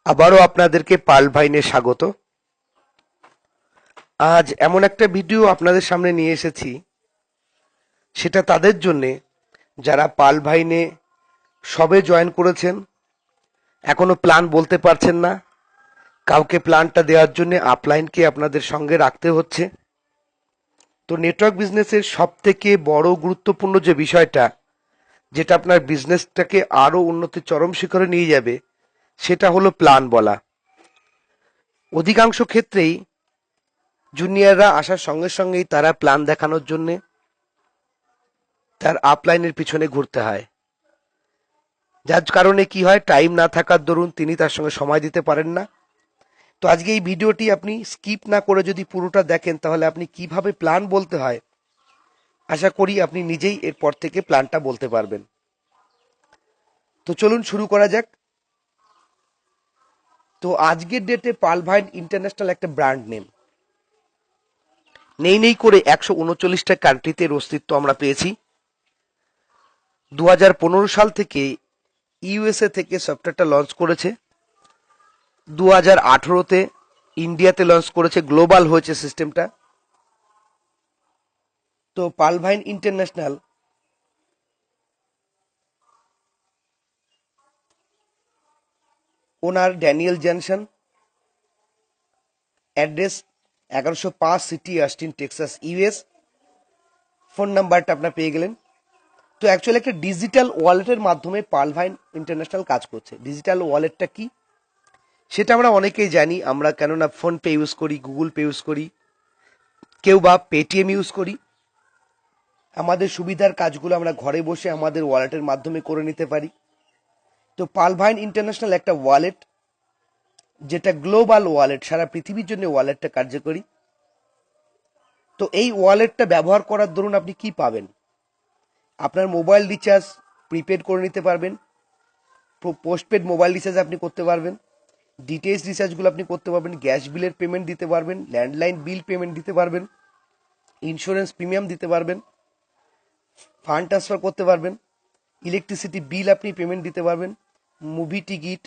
আবারও আপনাদেরকে পাল ভাইনে স্বাগত। আজ এমন একটা ভিডিও আপনাদের সামনে নিয়ে এসেছি, সেটা তাদের জন্যে যারা পাল ভাইনে সবে জয়েন করেছেন, এখনো প্ল্যান বলতে পারছেন না, কাউকে প্ল্যানটা দেওয়ার জন্য আপলাইনকে আপনাদের সঙ্গে রাখতে হচ্ছে। তো নেটওয়ার্ক বিজনেসের সব থেকে বড় গুরুত্বপূর্ণ যে বিষয়টা, যেটা আপনার বিজনেসটাকে আরো উন্নতির চরম শিখরে নিয়ে যাবে, সেটা হলো প্ল্যান বলা। অধিকাংশ ক্ষেত্রেই জুনিয়ররা আসার সঙ্গে সঙ্গেই তারা প্ল্যান দেখানোর জন্য তার আপলাইনের পিছনে ঘুরতে হয়, যার কারণে কি হয়, টাইম না থাকার দরুন তিনি তার সঙ্গে সময় দিতে পারেন না। তো আজকে এই ভিডিওটি আপনি স্কিপ না করে যদি পুরোটা দেখেন, তাহলে আপনি কিভাবে প্ল্যান বলতে হয় আশা করি আপনি নিজেই এরপর থেকে প্ল্যানটা বলতে পারবেন। তো চলুন শুরু করা যাক। তো আজকের ডেটে পালভাইন ইন্টারন্যাশনাল একটা ব্র্যান্ড নেম, নেই নেই করে 139টা কান্ট্রিতে এর অস্তিত্ব আমরা পেয়েছি। 2015 সাল থেকে ইউএসএ থেকে সফটওয়্যারটা লঞ্চ করেছে, 2018তে ইন্ডিয়াতে লঞ্চ করেছে, গ্লোবাল হয়েছে সিস্টেমটা। তো পালভাইন international owner Daniel Johnson, address 1105 city Austin Texas US, phone নাম্বারটা আপনার পেয়ে গেলেন। তো অ্যাকচুয়ালি একটা ডিজিটাল ওয়ালেটের মাধ্যমে পালভাইন ইন্টারন্যাশনাল কাজ করছে। ডিজিটাল ওয়ালেটটা কি সেটা আমরা অনেকেই জানি, আমরা কেননা ফোন পে ইউজ করি, গুগল পে ইউজ করি, কেউ বা পেটিএম ইউজ করি। আমাদের সুবিধার কাজগুলো আমরা ঘরে বসে আমাদের ওয়ালেটের মাধ্যমে করে নিতে পারি। তো পালভাইন ইন্টারন্যাশনাল একটা ওয়ালেট, যেটা গ্লোবাল ওয়ালেট, সারা পৃথিবীর জন্য ওয়ালেটটা কার্যকরী। তো এই ওয়ালেটটা ব্যবহার করার দরুন আপনি কি পাবেন? আপনার মোবাইল রিচার্জ প্রিপেড করে নিতে পারবেন, পোস্টপেড মোবাইল রিচার্জ আপনি করতে পারবেন, ডিটিএইচ রিচার্জগুলো আপনি করতে পারবেন, গ্যাস বিলের পেমেন্ট দিতে পারবেন, ল্যান্ডলাইন বিল পেমেন্ট দিতে পারবেন, ইন্স্যুরেন্স প্রিমিয়াম দিতে পারবেন, ফান্ড ট্রান্সফার করতে পারবেন, ইলেকট্রিসিটি বিল আপনি পেমেন্ট দিতে পারবেন, মুভি টিকিট,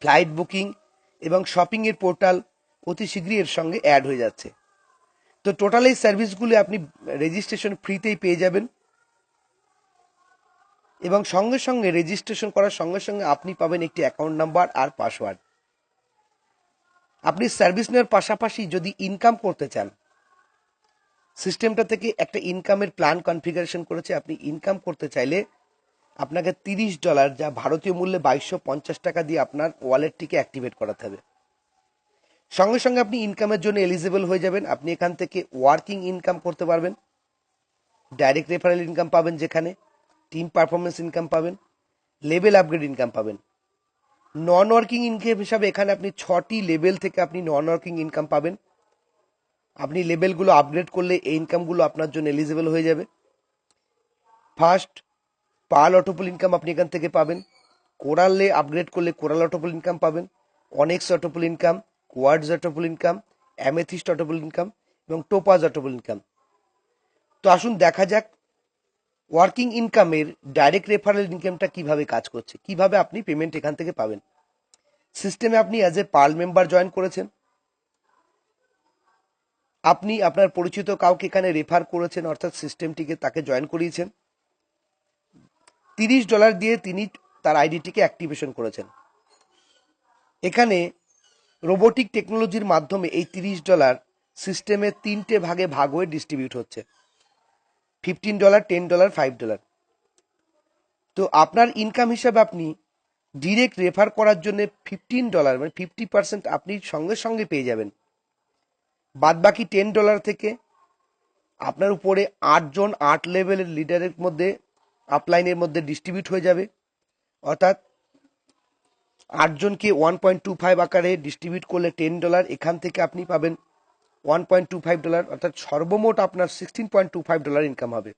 ফ্লাইট বুকিং এবং শপিং এর পোর্টাল অতি শীঘ্রই এর সঙ্গে অ্যাড হয়ে যাচ্ছে। তো টোটাল এই সার্ভিসগুলো আপনি রেজিস্ট্রেশন ফ্রিতেই পেয়ে যাবেন, এবং সঙ্গে সঙ্গে রেজিস্ট্রেশন করার সঙ্গে সঙ্গে আপনি পাবেন একটি অ্যাকাউন্ট নাম্বার আর পাসওয়ার্ড। আপনি সার্ভিস নেওয়ার পাশাপাশি যদি ইনকাম করতে চান, সিস্টেমটা থেকে একটা ইনকামের প্ল্যান কনফিগারেশন করেছে। আপনি ইনকাম করতে চাইলে আপনাকে $30, যা ভারতীয় মূল্যে 2250 টাকা দিয়ে আপনার ওয়ালেটটিকে অ্যাক্টিভেট করাতে হবে। সঙ্গে সঙ্গে আপনি ইনকামের জন্য এলিজিবল হয়ে যাবেন। আপনি এখান থেকে ওয়ার্কিং ইনকাম করতে পারবেন, ডাইরেক্ট রেফারেল ইনকাম পাবেন, যেখানে টিম পারফরমেন্স ইনকাম পাবেন, লেভেল আপগ্রেড ইনকাম পাবেন। নন ওয়ার্কিং ইনকাম হিসাবে এখানে আপনি 6টি লেভেল থেকে আপনি নন ওয়ার্কিং ইনকাম পাবেন। আপনি লেভেলগুলো আপগ্রেড করলে এই ইনকামগুলো আপনার জন্য এলিজিবল হয়ে যাবে। ফার্স্ট, পাল অটোপুল ইনকাম আপনি এখান থেকে পাবেন। কোরালে আপগ্রেড করলে কোরাল অটোপুল ইনকাম পাবেন, onyx autopool income, quartz autopool income, amethyst autopool income এবং টোপাজ অটোপুল ইনকাম। তো আসুন দেখা যাক ওয়ার্কিং ইনকামের ডাইরেক্ট রেফারেল ইনকামটা কিভাবে কাজ করছে, কিভাবে আপনি পেমেন্ট এখান থেকে পাবেন। সিস্টেমে আপনি as a pal member join করেছেন, আপনি আপনার পরিচিত কাউকে এখানে রেফার করেছেন, অর্থাৎ সিস্টেমটিকে তাকে জয়েন করিয়েছেন। $30 দিয়ে তিনি তার আইডিটিকে অ্যাক্টিভেশন করেছেন। এখানে রোবোটিক টেকনোলজির মাধ্যমে এই $30 সিস্টেমে 3টে ভাগে ভাগ হয়ে ডিস্ট্রিবিউট হচ্ছে, $15, $10, $5। তো আপনার ইনকাম হিসাবে আপনি ডিরেক্ট রেফার করার জন্য $15 মানে 50% আপনি সঙ্গে সঙ্গে পেয়ে যাবেন। বাদ বাকি $10 থেকে আপনার উপরে 8জন 8 লেভেলের লিডারের মধ্যে আপলাইনের মধ্যে ডিস্ট্রিবিউট হয়ে যাবে, অর্থাৎ 8জনকে 1.25 আকারে ডিস্ট্রিবিউট করলে $10, এখান থেকে আপনি পাবেন $1.25, অর্থাৎ সর্বমোট আপনার $16.25 ইনকাম হবে।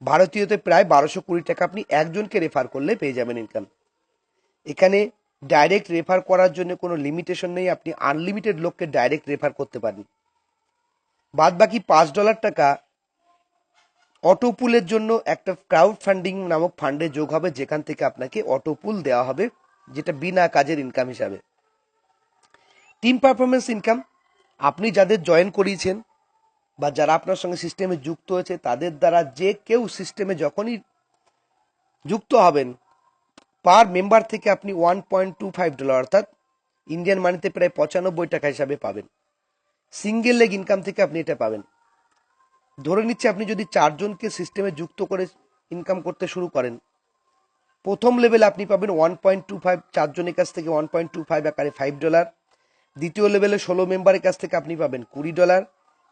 ভারতীয়তে প্রায় 1220 টাকা আপনি একজনকে রেফার করলে পেয়ে যাবেন ইনকাম। এখানে ডাইরেক্ট রেফার করার জন্য কোনো লিমিটেশন নেই, আপনি আনলিমিটেড লোককে ডাইরেক্ট রেফার করতে পারেন। বাদ বাকি $5 টাকা অটোপুলের জন্য একটা ক্রাউড ফান্ডিং নামক ফান্ডে যোগ হবে, যেখান থেকে আপনাকে অটোপুল দেওয়া হবে যেটা বিনা কাজের ইনকাম হিসাবে। টিম পারফরমেন্স ইনকাম, আপনি যাদের জয়েন করিয়েছেন বা যারা আপনার সঙ্গে সিস্টেমে যুক্ত হয়েছে তাদের দ্বারা যে কেউ সিস্টেমে যখনই যুক্ত হবেন পার মেম্বার থেকে আপনি $1.25 অর্থাৎ ইন্ডিয়ান মানিতে প্রায় 95 টাকা হিসাবে পাবেন। সিঙ্গেল লেগ ইনকাম থেকে আপনি এটা পাবেন। ধরে নিচ্ছে আপনি যদি 4 জনকে সিস্টেমে যুক্ত করে ইনকাম করতে শুরু করেন, প্রথম লেভেলে আপনি পাবেন 1.25, 4 জনের কাছ থেকে 1.25 আকারে $5। দ্বিতীয় লেভেলে 16 মেম্বারের কাছ থেকে আপনি পাবেন $20।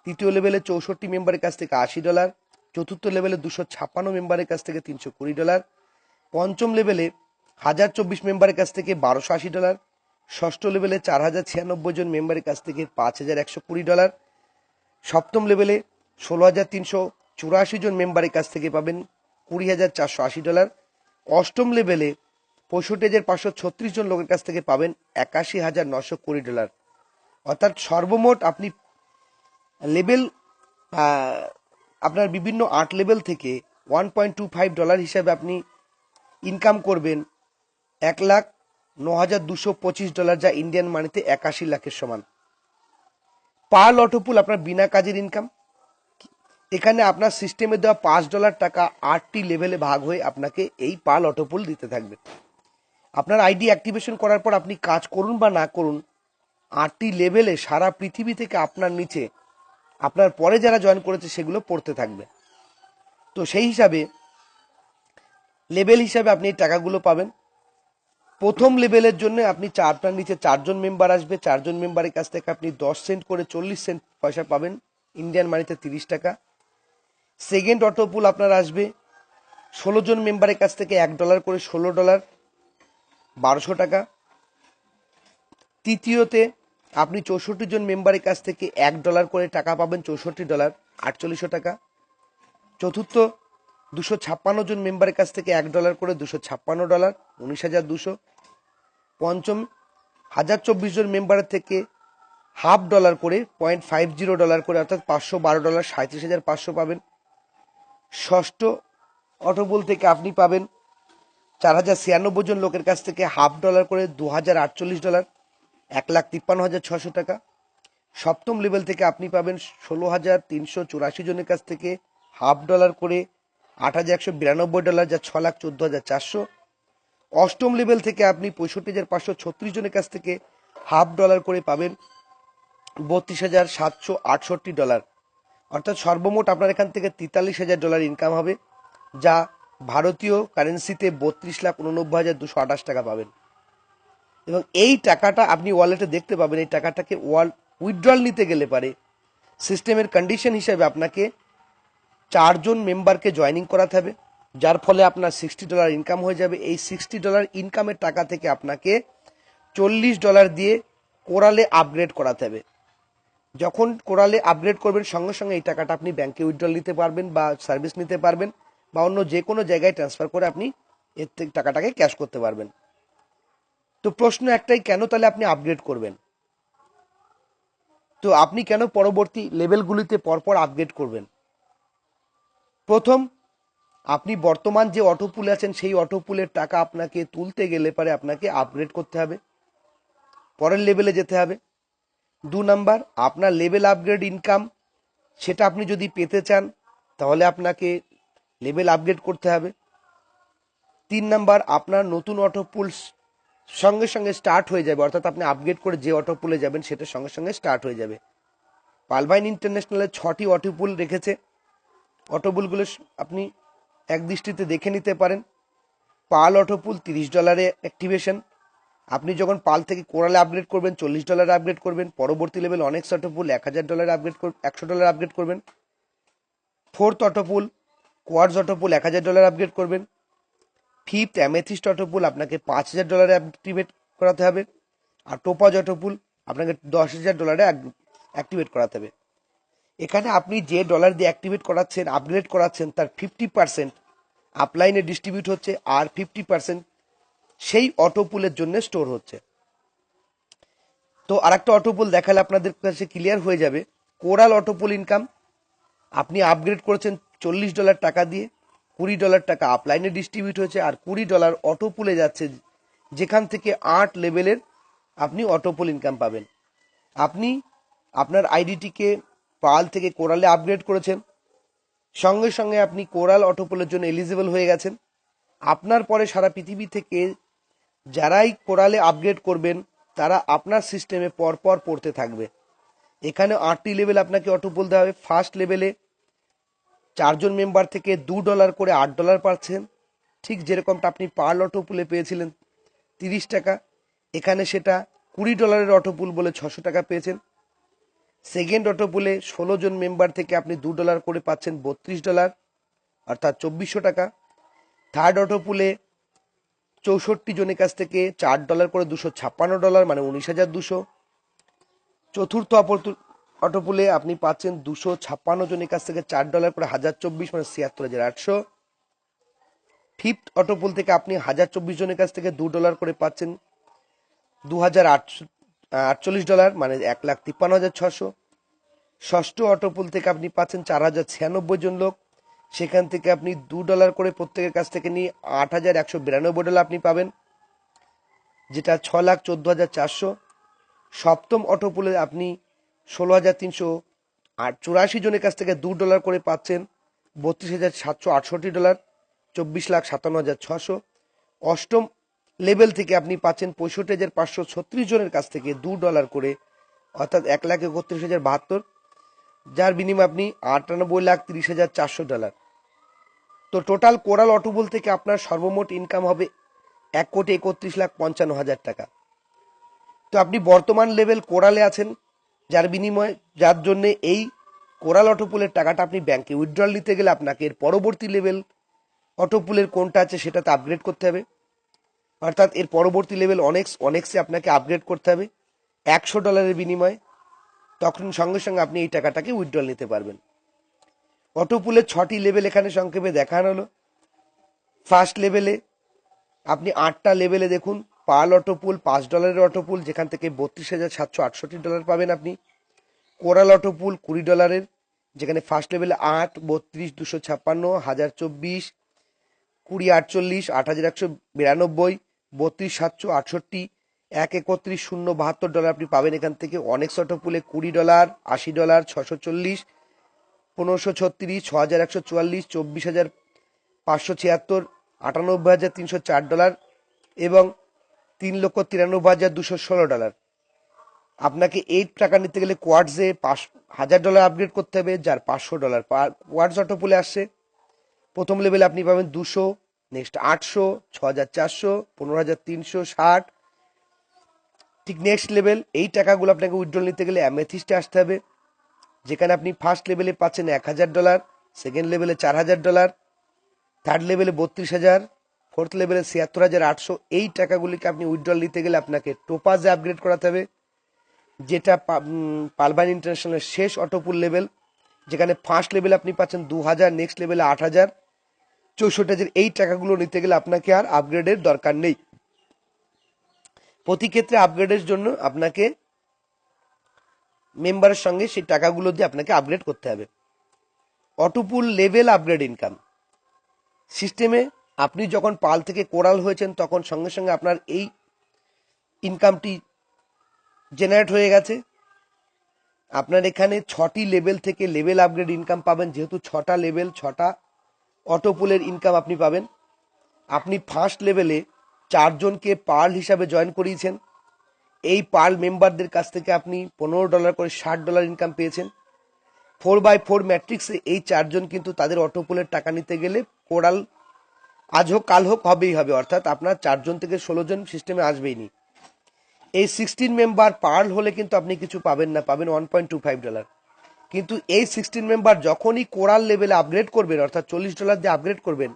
তৃতীয় লেভেলে 64 মেম্বারের কাছ থেকে $80। চতুর্থ লেভেলে 256 মেম্বারের কাছ থেকে $320। পঞ্চম লেভেলে 1024 মেম্বারের কাছ থেকে $1280। ষষ্ঠ লেভেলে 4096 জন মেম্বারের কাছ থেকে $5120। সপ্তম লেভেলে 16384 জন মেম্বারের কাছ থেকে পাবেন $20480। অষ্টম লেভেলে 65536 জন লোকের কাছ থেকে পাবেন $81920। অর্থাৎ সর্বমোট আপনি লেভেল আপনার বিভিন্ন 8 লেভেল থেকে $1.25 হিসাবে আপনি ইনকাম করবেন $1,09,225, যা ইন্ডিয়ান মানিতে 81 লাখের সমান। পার লটোপুল আপনার বিনা কাজের ইনকাম। এখানে আপনার সিস্টেমে দেওয়া $5 টাকা 8টি লেভেলে ভাগ হয়ে আপনাকে এই পার লটোপুল দিতে থাকবে। আপনার আইডি অ্যাক্টিভেশন করার পর আপনি কাজ করুন বা না করুন, 8টি লেভেলে সারা পৃথিবী থেকে আপনার নিচে আপনার পরে যারা জয়েন করেছে সেগুলো পড়তে থাকবে। তো সেই হিসাবে লেভেল হিসাবে আপনি এই টাকাগুলো পাবেন। প্রথম লেভেলের জন্য আপনি আপনার নিচে 4 জন মেম্বার আসবে, 4 জন মেম্বারের কাছ থেকে আপনি 10 সেন্ট করে 40 সেন্ট পয়সা পাবেন, ইন্ডিয়ান মানিতে 30 টাকা। সেকেন্ড অটোপুল আপনার আসবে 16 জন মেম্বারের কাছ থেকে $1 করে $16, 1200 টাকা। তৃতীয়তে আপনি 64 জন মেম্বারের কাছ থেকে $1 করে টাকা পাবেন, $64, 4800 টাকা। চতুর্থ 256 জন মেম্বারের কাছ থেকে $1 করে $256, 19,200। পঞ্চম 1024 জন মেম্বারের থেকে $0.50 করে $0.50 করে অর্থাৎ $512, 37,500 পাবেন। ষষ্ঠ অটোপুল থেকে আপনি পাবেন 4096 জন লোকের কাছ থেকে $0.50 করে $2048, 1,53,600 টাকা। সপ্তম লেভেল থেকে আপনি পাবেন 16,384 জনের কাছ থেকে $0.50 করে $8,192, যা 6,14,400। অষ্টম লেভেল থেকে আপনি 65,536 জনের কাছ থেকে $0.50 করে পাবেন $32,768, অর্থাৎ সর্বমোট আপনার এখান থেকে $43,000 ইনকাম হবে, যা ভারতীয় কারেন্সিতে 32,89,228 টাকা পাবেন। এবং এই টাকাটা আপনি ওয়ালেটে দেখতে পাবেন। এই টাকাটাকে উইথড্রল নিতে গেলে পারে সিস্টেমের কন্ডিশন হিসেবে আপনাকে 4 জন মেম্বারকে জয়েনিং করাতে হবে, যার ফলে আপনার $60 ইনকাম হয়ে যাবে। এই $60 ইনকামের টাকা থেকে আপনাকে $40 দিয়ে কোরালে আপগ্রেড করাতে হবে। যখন কোরালে আপগ্রেড করবেন সঙ্গে সঙ্গে এই টাকাটা আপনি ব্যাংকে উইথড্রল নিতে পারবেন বা সার্ভিস নিতে পারবেন বা অন্য যে কোনো জায়গায় ট্রান্সফার করে আপনি এর থেকে টাকাটাকে ক্যাশ করতে পারবেন। তো প্রশ্ন একটাই, কেন তাহলে আপনি আপগ্রেড করবেন? তো আপনি কেন পরবর্তী লেভেলগুলিতে পরপর আপগ্রেড করবেন? প্রথম, আপনি বর্তমান যে অটোপুলে আছেন সেই অটোপুলের টাকা আপনাকে তুলতে গেলে পারে আপনাকে আপগ্রেড করতে হবে, পরের লেভেলে যেতে হবে। 2 নাম্বার, আপনার লেভেল আপগ্রেড ইনকাম সেটা আপনি যদি পেতে চান তাহলে আপনাকে লেভেল আপগ্রেড করতে হবে। 3 নাম্বার, আপনার নতুন অটোপুল সঙ্গে সঙ্গে স্টার্ট হয়ে যাবে, অর্থাৎ আপনি আপগ্রেড করে যে অটোপুলে যাবেন সেটা সঙ্গে সঙ্গে স্টার্ট হয়ে যাবে। পালভাইন ইন্টারন্যাশনালে 6টি অটোপুল রেখেছে। অটোপুলগুলো আপনি এক দৃষ্টিতে দেখে নিতে পারেন। পাল অটোপুল $30 অ্যাক্টিভেশন। আপনি যখন পাল থেকে কোরালে আপগ্রেড করবেন $40 আপগ্রেড করবেন। পরবর্তী লেভেল অনেক্স অটোপুল $1,000 আপগ্রেড $100 আপগ্রেড করবেন। ফোর্থ অটোপুল কোয়ার্টজ অটোপুল $1,000 আপগ্রেড করবেন। ফিফথ অ্যামেথিস্ট অটোপুল আপনাকে $5,000 অ্যাক্টিভেট করাতে হবে। আর টোপাজ অটোপুল আপনাকে $10,000 অ্যাক্টিভেট করাতে হবে। এখানে আপনি যে ডলার দিয়ে অ্যাক্টিভেট করাচ্ছেন আপগ্রেড করাচ্ছেন তার 50% আপলাইনে ডিস্ট্রিবিউট হচ্ছে আর 50% সেই অটোপুলের জন্য স্টোর হচ্ছে। তো আরেকটা অটোপুল দেখালে আপনাদের কাছে ক্লিয়ার হয়ে যাবে। কোরাল অটোপুল ইনকাম, আপনি আপগ্রেড করেছেন $40 টাকা দিয়ে, $20 টাকা আপলাইনে ডিস্ট্রিবিউট হয়েছে আর $20 অটোপুলে যাচ্ছে যেখান থেকে 8 লেভেলের আপনি অটোপুল ইনকাম পাবেন। আপনি আপনার আইডিটিকে পাল থেকে কোরালে আপগ্রেড করেছেন, সঙ্গে সঙ্গে আপনি কোরাল অটোপুলের জন্য এলিজিবল হয়ে গেছেন। আপনার পরে সারা পৃথিবী থেকে যারাই কোরালে আপগ্রেড করবেন তারা আপনার সিস্টেমে পরপর পড়তে থাকবে। এখানে 8টি লেভেল আপনাকে অটোপুল দেওয়া হবে। ফার্স্ট লেভেলে 4জন মেম্বার থেকে $2 করে $8 পাচ্ছেন, ঠিক যেরকমটা আপনি পার্ল অটোপুলে পেয়েছিলেন 30 টাকা, এখানে সেটা $20 অটোপুল বলে 600 টাকা পেয়েছেন। সেকেন্ড অটোপুলে 16জন মেম্বার থেকে আপনি $2 করে পাচ্ছেন $32, অর্থাৎ 2400 টাকা। থার্ড অটোপুলে 64 জনের কাছ থেকে $4 করে $256, মানে $19,200। চতুর্থ অটোপুলে আপনি পাচ্ছেন 256 জনের কাছ থেকে $4 করে 1024, মানে 76,800। ফিফথ অটোপুল থেকে আপনি 1024 জনের কাছ থেকে $2 করে পাচ্ছেন $2,048, মানে 1,53,600। ষষ্ঠ অটোপুল থেকে আপনি পাচ্ছেন 4,096 জন লোক, সেখান থেকে আপনি $2 করে প্রত্যেকের কাছ থেকে নিয়ে $8,192 আপনি পাবেন, যেটা 6,14,400। সপ্তম অটোপুলে আপনি 16,384 জনের কাছ থেকে $2 করে পাচ্ছেন $32,768, 24,57,600। অষ্টম লেভেল থেকে আপনি পাচ্ছেন 65,536 জনের কাছ থেকে $2 করে, অর্থাৎ 1,31,072, যার বিনিময়ে আপনি $98,30,400। তো টোটাল কোরাল অটোপুল থেকে আপনার সর্বমোট ইনকাম হবে 1,31,55,000 টাকা। তো আপনি বর্তমান লেভেল কোরালে আছেন, যার জন্য এই কোরাল অটোপুলের টাকাটা আপনি ব্যাংকে উইথড্রল নিতে গেলে আপনাকে এর পরবর্তী লেভেল অটোপুলের কোনটা আছে সেটাতে আপগ্রেড করতে হবে, অর্থাৎ এর পরবর্তী লেভেল অনেক্সে আপনাকে আপগ্রেড করতে হবে $100 বিনিময়ে। তখন সঙ্গে সঙ্গে আপনি এই টাকাটাকে উইথড্রল নিতে পারবেন। অটোপুলের 6টি লেভেল এখানে সংক্ষেপে দেখানো হলো। ফার্স্ট লেভেলে আপনি 8টা লেভেলে দেখুন, পার্ল অটোপুল $5 অটোপুল, যেখান থেকে $32,768 পাবেন আপনি। কোরাল অটোপুল $20, যেখানে ফার্স্ট লেভেলে 8, 32, 256, 1024, 2048, 8,192, 32,768, 1,31,072 আপনি পাবেন এখান থেকে। অনেক্স অটোপুলে $20, $80, 640, 1536, 6,144, 24,576, 98,304 এবং $3,93,216। আপনাকে 8 টাকা নিতে গেলে কোয়ার্টসে $1,000 আপগ্রেড করতে হবে, যার $500 কোয়ার্টস অটোপুলে আসছে। প্রথম লেভেলে আপনি পাবেন 200, নেক্সট 800, 6,400, 15,360। ঠিক নেক্সট লেভেল, এই টাকাগুলো আপনাকে উইথড্রল নিতে গেলে অ্যামেথিস্টে আসতে হবে, যেখানে আপনি ফার্স্ট লেভেলে পাচ্ছেন $1,000, সেকেন্ড লেভেলে $4,000, থার্ড লেভেলে 32,000, ফোর্থ লেভেলে 76,800। এই টাকাগুলিকে আপনি উইথড্রল নিতে গেলে আপনাকে টোপাজে আপগ্রেড করাতে হবে, যেটা পালভাইন ইন্টারন্যাশনালের শেষ অটোপুল লেভেল, যেখানে ফার্স্ট লেভেলে আপনি পাচ্ছেন 2,000, নেক্সট লেভেলে 8,000, 64,000। এই টাকাগুলো নিতে গেলে আপনাকে আর আপগ্রেডের দরকার নেই। প্রতি ক্ষেত্রে আপগ্রেডের জন্য আপনাকে মেম্বারের সঙ্গে সেই টাকাগুলো দিয়ে আপনাকে আপগ্রেড করতে হবে। অটোপুল লেভেল আপগ্রেড ইনকাম সিস্টেমে আপনি যখন পাল থেকে কোরাল হয়েছেন তখন সঙ্গে সঙ্গে আপনার এই ইনকামটি জেনারেট হয়ে গেছে। আপনার এখানে 6টি লেভেল থেকে লেভেল আপগ্রেড ইনকাম পাবেন, যেহেতু 6টা লেভেল 6টা অটোপুলের ইনকাম আপনি পাবেন। আপনি ফার্স্ট লেভেলে 4জনকে পার্ল হিসাবে জয়েন করিয়েছেন, এই পার্ল মেম্বারদের কাছ থেকে আপনি $15 করে $60 ইনকাম পেয়েছেন। 4x4 ম্যাট্রিক্সে এই 4জন কিন্তু তাদের অটোপুলের টাকা নিতে গেলে কোরাল আজ হোক কাল হোক হবেই হবে, অর্থাৎ আপনার 4জন থেকে 16জন সিস্টেমে আসবেই নি। এই 16 মেম্বার পার্ল হলে কিন্তু আপনি কিছু পাবেন না, পাবেন $1.25। কিন্তু এই 16 মেম্বার যখনই কোরাল লেভেলে আপগ্রেড করবেন, অর্থাৎ $40 দিয়ে আপগ্রেড করবেন,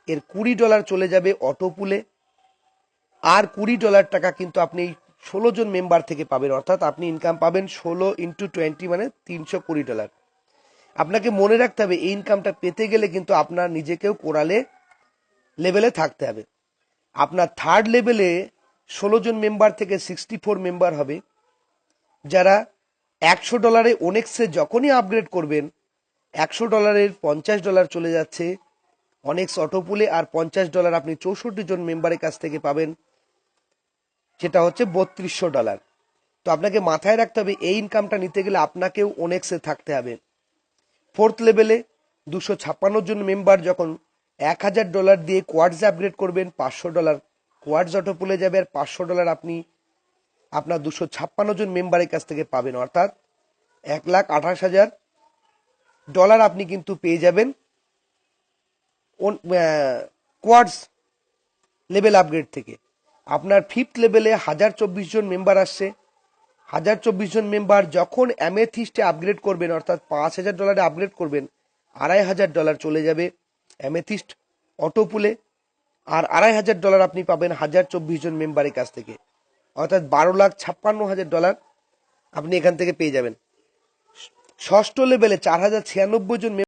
এর $20 চলে যাবে অটোপুলে, আর $20 টাকা কিন্তু আপনি 16জন মেম্বার থেকে পাবেন, অর্থাৎ আপনি ইনকাম পাবেন 16 × 20, মানে $320। আপনাকে মনে রাখতে হবে এই ইনকামটা পেতে গেলে কিন্তু আপনার নিজেকেও কোরালে লেভেলে থাকতে হবে। আপনার থার্ড লেভেলে 16জন মেম্বার থেকে 64 মেম্বার হবে, যারা $100 অনেক্সে যখনই আপগ্রেড করবেন $100 $50 চলে যাচ্ছে অনেক্স অটোপুলে, আর $50 আপনি 64 জন মেম্বারের কাছ থেকে পাবেন যেটা হচ্ছে $3200। তো আপনাকে মাথায় রাখতে হবে এই ইনকামটা নিতে গেলে আপনাকেও ওনেক্সে থাকতে হবে। ফোর্থ লেভেলে 256 জন মেম্বার যখন $1000 দিয়ে কোয়ার্টজে আপগ্রেড করবেন, $500 কোয়ার্টজ অটো পুলে যাবে, আর $500 আপনি আপনার 256 জন মেম্বারের কাছ থেকে পাবেন, অর্থাৎ $1,28,000 আপনি কিন্তু পেয়ে যাবেন কোয়ার্টজ লেভেল আপগ্রেড থেকে। আপনার ফিফথ লেভেলে 1024 জন মেম্বার আসছে। 1024 জন মেম্বার যখন অ্যামেথিস্টে আপগ্রেড করবেন, অর্থাৎ $5,000 আপগ্রেড করবেন, $2,500 চলে যাবে অ্যামেথিস্ট অটো পুলে, আর $2,500 আপনি পাবেন 1024 জন মেম্বারের কাছ থেকে, অর্থাৎ $12,56,000 আপনি এখান থেকে পেয়ে যাবেন। ষষ্ঠ লেভেলে 4096 জন